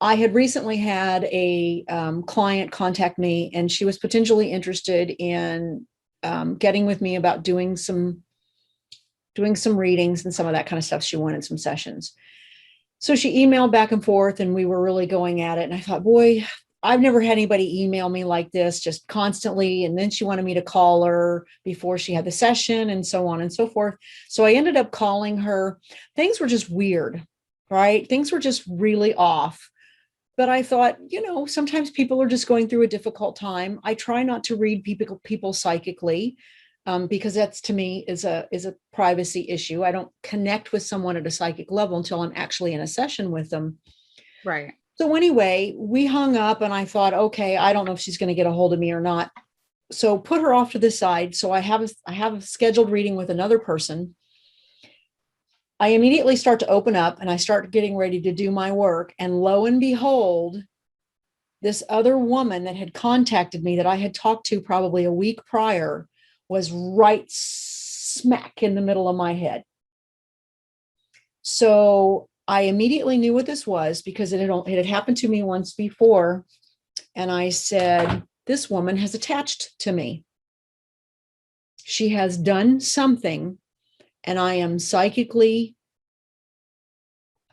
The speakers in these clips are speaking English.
I had recently had a client contact me, and she was potentially interested in getting with me about doing some readings and some of that kind of stuff. She wanted some sessions. So she emailed back and forth, and we were really going at it. And I thought, boy, I've never had anybody email me like this, just constantly. And then she wanted me to call her before she had the session and so on and so forth. So I ended up calling her. Things were just weird, right? Things were just really off. But I thought, sometimes people are just going through a difficult time. I try not to read people psychically, because that's, to me, is a privacy issue. I don't connect with someone at a psychic level until I'm actually in a session with them. Right. So anyway, we hung up, and I thought, okay, I don't know if she's going to get a hold of me or not. So put her off to the side. So I have a scheduled reading with another person. I immediately start to open up, and I start getting ready to do my work. And lo and behold, this other woman that had contacted me, that I had talked to probably a week prior, was right smack in the middle of my head. So I immediately knew what this was, because it had happened to me once before. And I said, this woman has attached to me. She has done something, and I am psychically,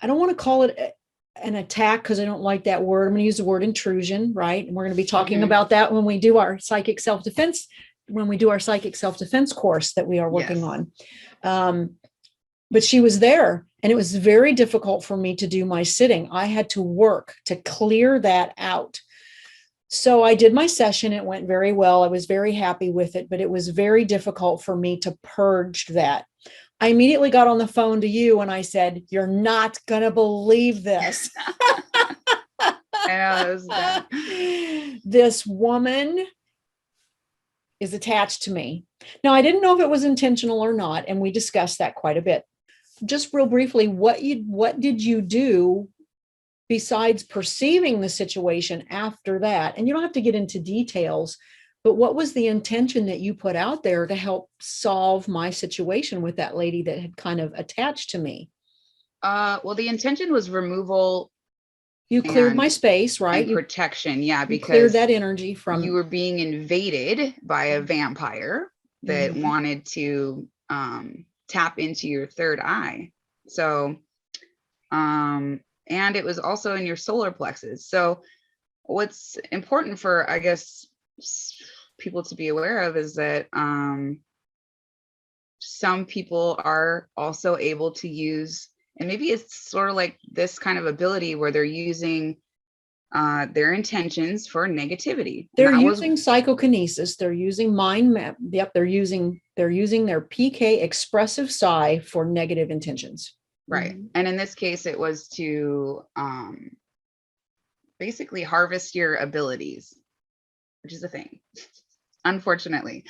I don't want to call it an attack, because I don't like that word. I'm going to use the word intrusion, right? And we're going to be talking about that when we do our psychic self-defense, course that we are working on. But she was there, and it was very difficult for me to do my sitting. I had to work to clear that out. So I did my session. It went very well. I was very happy with it, but it was very difficult for me to purge that. I immediately got on the phone to you, and I said, you're not going to believe this. This woman is attached to me. Now, I didn't know if it was intentional or not, and we discussed that quite a bit. Just real briefly, what did you do besides perceiving the situation after that? And you don't have to get into details, but what was the intention that you put out there to help solve my situation with that lady that had kind of attached to me? Well, the intention was removal. You cleared my space, right? And protection. Yeah, because cleared that energy from, you were being invaded by a vampire that wanted to tap into your third eye. So, and it was also in your solar plexus. So what's important for, I guess, people to be aware of is that some people are also able to use, and maybe it's sort of like this kind of ability where they're using their intentions for negativity. They're using psychokinesis. They're using mind map. Yep. They're using their PK expressive psi for negative intentions. Right. And in this case, it was to basically harvest your abilities, which is a thing, unfortunately.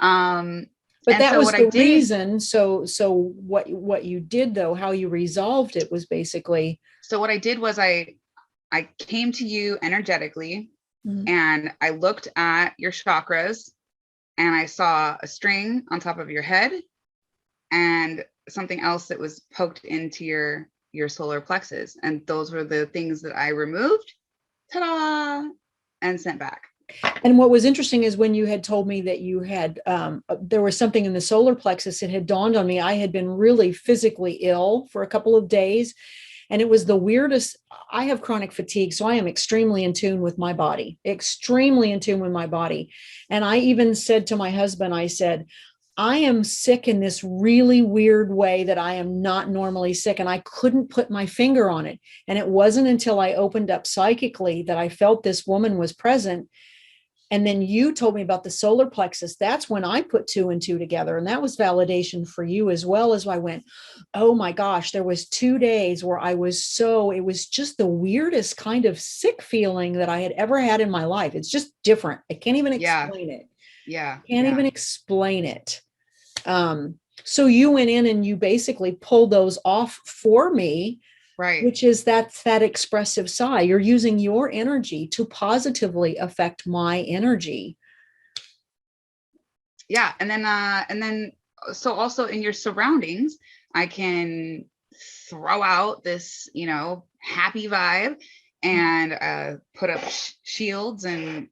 But that was the reason. So what you did, though, how you resolved it, was basically. So what I did was I came to you energetically, and I looked at your chakras, and I saw a string on top of your head and something else that was poked into your solar plexus. And those were the things that I removed, ta-da, and sent back. And what was interesting is when you had told me that you had, there was something in the solar plexus, it had dawned on me. I had been really physically ill for a couple of days. And it was the weirdest. I have chronic fatigue, so I am extremely in tune with my body, And I even said to my husband, I said, I am sick in this really weird way that I am not normally sick. And I couldn't put my finger on it. And it wasn't until I opened up psychically that I felt this woman was present. And then you told me about the solar plexus. That's when I put 2 and 2 together. And that was validation for you as well. As I went, oh my gosh, there was 2 days where it was just the weirdest kind of sick feeling that I had ever had in my life. It's just different. I can't even explain it. Yeah. Can't even explain it. So you went in and you basically pulled those off for me. Right. Which is that expressive psi. You're using your energy to positively affect my energy. Yeah. And then, so also in your surroundings, I can throw out this, happy vibe, and put up shields and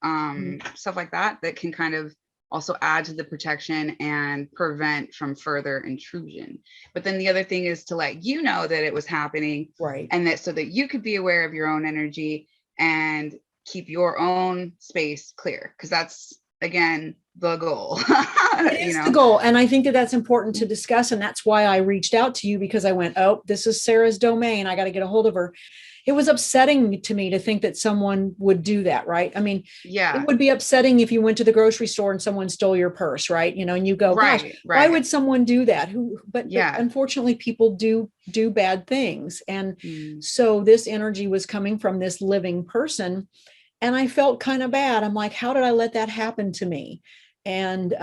stuff like that that can kind of also add to the protection and prevent from further intrusion. But then the other thing is to let you know that it was happening, Right. and that so that you could be aware of your own energy and keep your own space clear, because that's again the goal. It is the goal. And I think that that's important to discuss. And that's why I reached out to you, because I went, oh, this is Sarah's domain. I got to get a hold of her. It was upsetting to me to think that someone would do that. Right. I mean, yeah, it would be upsetting if you went to the grocery store and someone stole your purse. Right. You know, and you go, right, gosh, right. why would someone do that? But Yeah. Unfortunately, people do bad things. And so this energy was coming from this living person. And I felt kind of bad. I'm like, how did I let that happen to me? And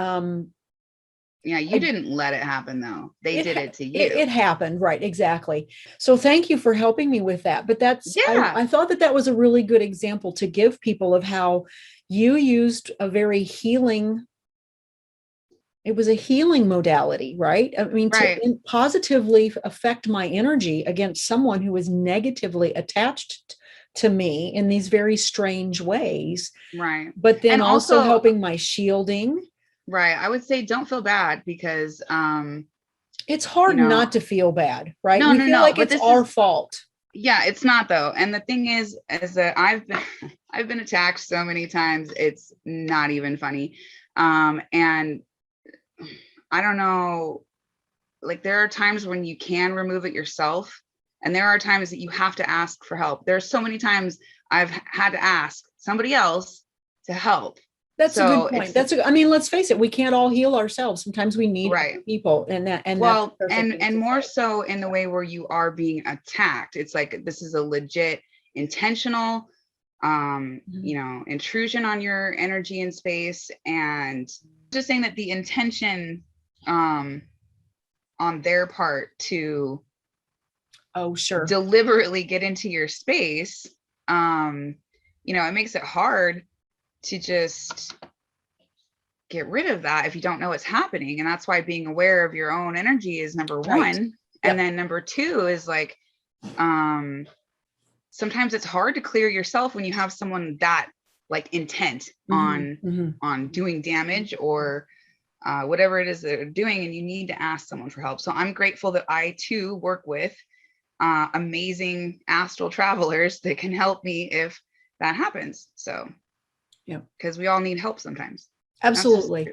yeah, you didn't let it happen though. They did it to you. It happened. Right. Exactly. So thank you for helping me with that. But that's, yeah. I thought that that was a really good example to give people of how you used a very healing. It was a healing modality, right? I mean, right. to positively affect my energy against someone who was negatively attached to me in these very strange ways. Right. But then and also helping my shielding. Right. I would say don't feel bad, because it's hard not to feel bad, right? We feel like it's our fault. Yeah, it's not though. And the thing is that I've been attacked so many times, it's not even funny. And I don't know, like there are times when you can remove it yourself, and there are times that you have to ask for help. There's so many times I've had to ask somebody else to help. That's a good point. I mean, let's face it, we can't all heal ourselves. Sometimes we need people, and more so in the way where you are being attacked. It's like, this is a legit intentional intrusion on your energy and space. And just saying that the intention on their part to deliberately get into your space, it makes it hard to just get rid of that if you don't know what's happening. And that's why being aware of your own energy is number one. And then number two is like, sometimes it's hard to clear yourself when you have someone that like intent on doing damage or whatever it is that they're doing, and you need to ask someone for help. So I'm grateful that I too work with amazing astral travelers that can help me if that happens. So yeah, because we all need help sometimes. Absolutely.